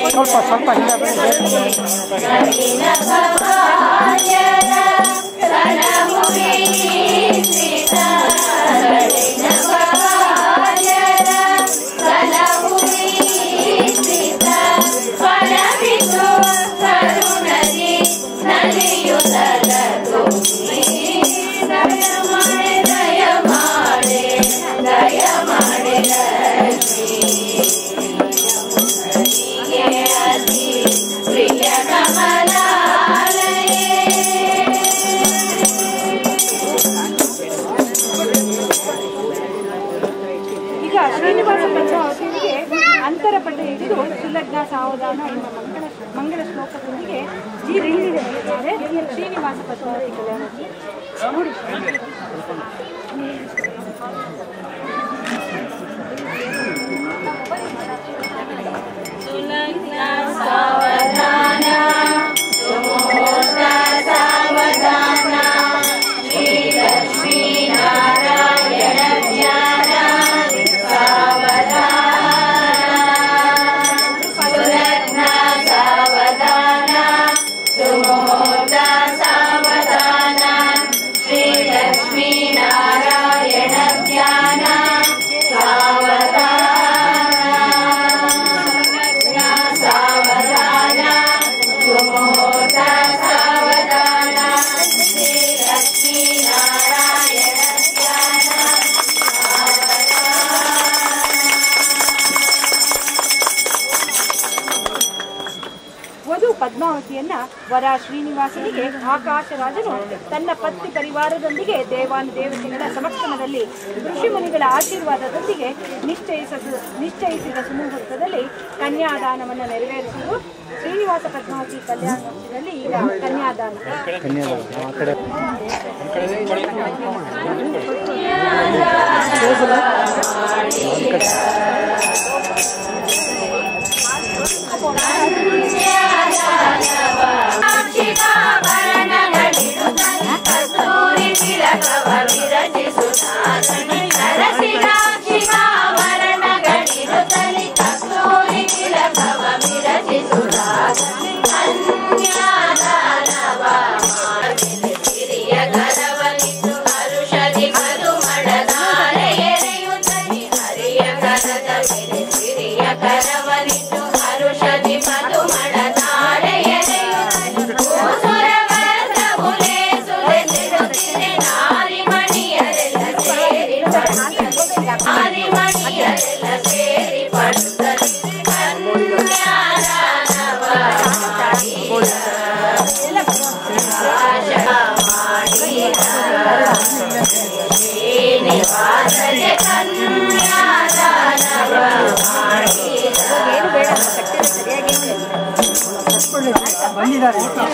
ಸ್ವಲ್ಪ ಅಂತರಪಟ ಹಿಡಿದು ಸುಲಗ್ನ ಸಾವಧಾನ ಎಂಬ ಮಂಗಳ ಶ್ಲೋಕದೊಂದಿಗೆ ಶ್ರೀನಿವಾಸ ಪದ್ಮಾವತಿ ಕಲ್ಯಾಣಕ್ಕೆ ನೋಡಿ. ಸುಲಗ್ನ ಸಾವಧಾನ ಸುಮೂರ್ತ ಸಾವಧಾನ ಶ್ರೀ ಲಕ್ಷ್ಮೀ ನಾರಾಯಣ ಧ್ಯಾನ ಸಾವಧಾನ ಪದ್ಮಾವತಿಯನ್ನ ವರ ಶ್ರೀನಿವಾಸನಿಗೆ ಆಕಾಶರಾಜನು ತನ್ನ ಪತ್ನಿ ಪರಿವಾರದೊಂದಿಗೆ ದೇವಾನುದೇವತೆಗಳ ಸಮಕ್ಷಮದಲ್ಲಿ ಋಷಿಮುನಿಗಳ ಆಶೀರ್ವಾದದೊಂದಿಗೆ ನಿಶ್ಚಯಿಸಿದ ಸುಮುಹೂರ್ತದಲ್ಲಿ ಕನ್ಯಾದಾನವನ್ನು ನೆರವೇರಿಸುವುದು ಶ್ರೀನಿವಾಸ ಪದ್ಮಾವತಿ ಕಲ್ಯಾಣೋತ್ಸವದಲ್ಲಿ ಈಗ ಕನ್ಯಾದಾನ.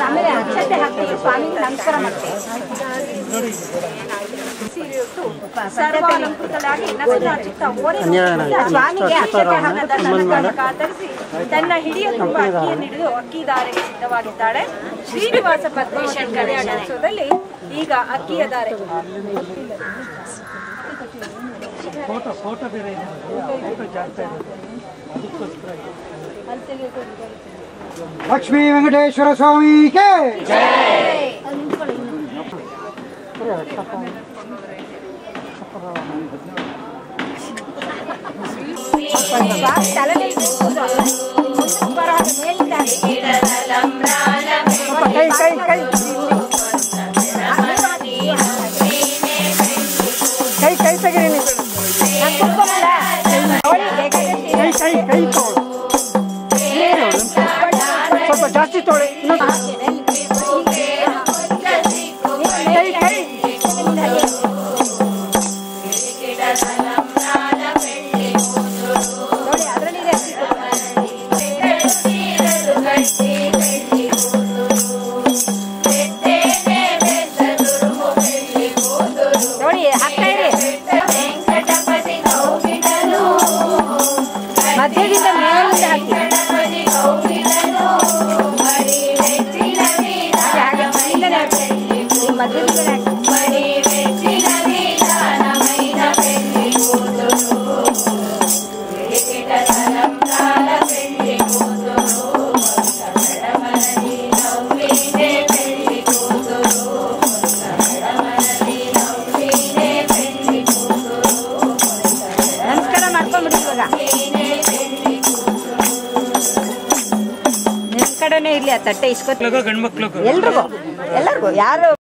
ಆಮೇಲೆ ಅಕ್ಷತೆ ಹಾಕಿ ಸ್ವಾಮಿಗೆ ನಮಸ್ಕಾರ ಮಾಡ್ತೀವಿ. ಸರ್ವಾಲಂಕೃತರಾಗಿ ಸ್ವಾಮಿಗೆ ಅಕ್ಷತೆ ಹಾಕದ ಕಾತರಿಸಿ ತನ್ನ ಹಿಡಿಯ ತುಂಬ ಅಕ್ಕಿಯನ್ನು ಹಿಡಿದು ಅಕ್ಕಿ ಧಾರೆಗೆ ಸಿದ್ಧವಾಗಿದ್ದಾಳೆ. ಶ್ರೀನಿವಾಸ ಪದ್ಮೇಶ್ವರ ಕಲ್ಯಾಣೋತ್ಸವದಲ್ಲಿ ಈಗ ಅಕ್ಕಿಯ ಧಾರೆ. लक्ष्मी वेंकटेश्वर स्वामी के कई ಸ್ವಲ್ಪ ಜಾಸ್ತಿ ತೊಳೆ ಅದರಲ್ಲಿ ಆ ತಟ್ಟೆ ಇಸ್ಕೊತ ಗಂಡ್ಮಕ್ಳು ಎಲ್ರಿಗೂ ಯಾರು